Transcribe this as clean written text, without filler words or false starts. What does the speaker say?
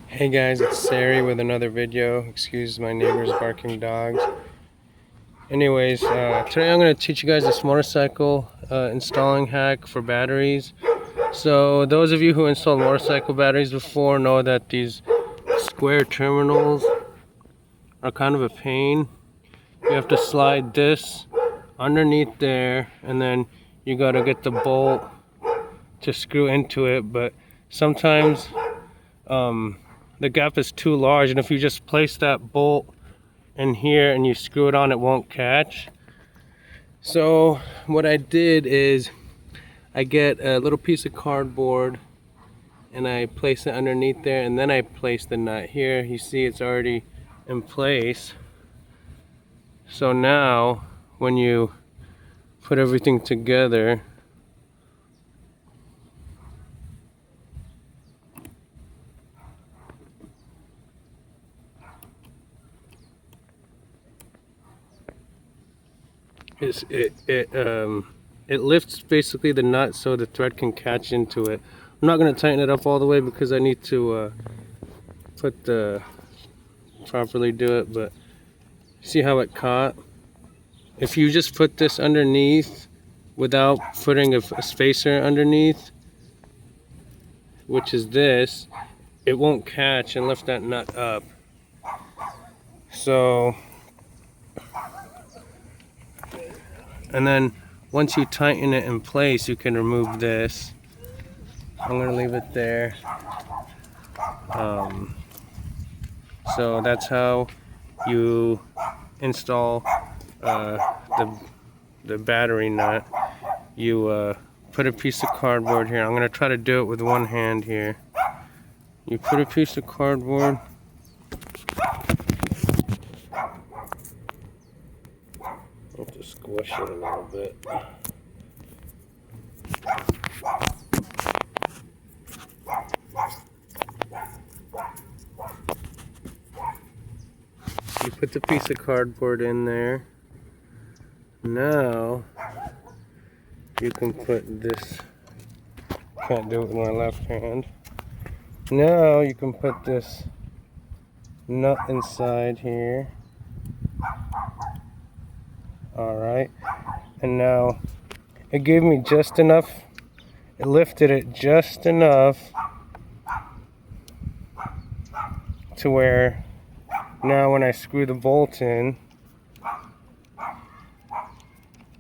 Hey guys, it's Sari with another video. Excuse my neighbors barking dogs. Anyways, today I'm going to teach you guys this motorcycle installing hack for batteries. So those of you who installed motorcycle batteries before know that these square terminals are kind of a pain. You have to slide this underneath there, and then you got to get the bolt to screw into it. But sometimes the gap is too large, and if you just place that bolt in here and you screw it on, it won't catch. So what I did is I get a little piece of cardboard and I place it underneath there, and then I place the nut here. You see it's already in place. So now when you put everything together, it lifts basically the nut so the thread can catch into it. I'm not going to tighten it up all the way because I need to properly do it, but see how it caught? If you just put this underneath without putting a spacer underneath, which is this, it won't catch and lift that nut up. So, and then once you tighten it in place, you can remove this. I'm gonna leave it there. So that's how you install the battery nut. You put a piece of cardboard here. I'm gonna try to do it with one hand here. You put a piece of cardboard. I have to squish it a little bit. You put the piece of cardboard in there. Now you can put this, can't do it with my left hand. Now you can put this nut inside here. Alright, and now it gave me just enough, it lifted it just enough to where now when I screw the bolt in,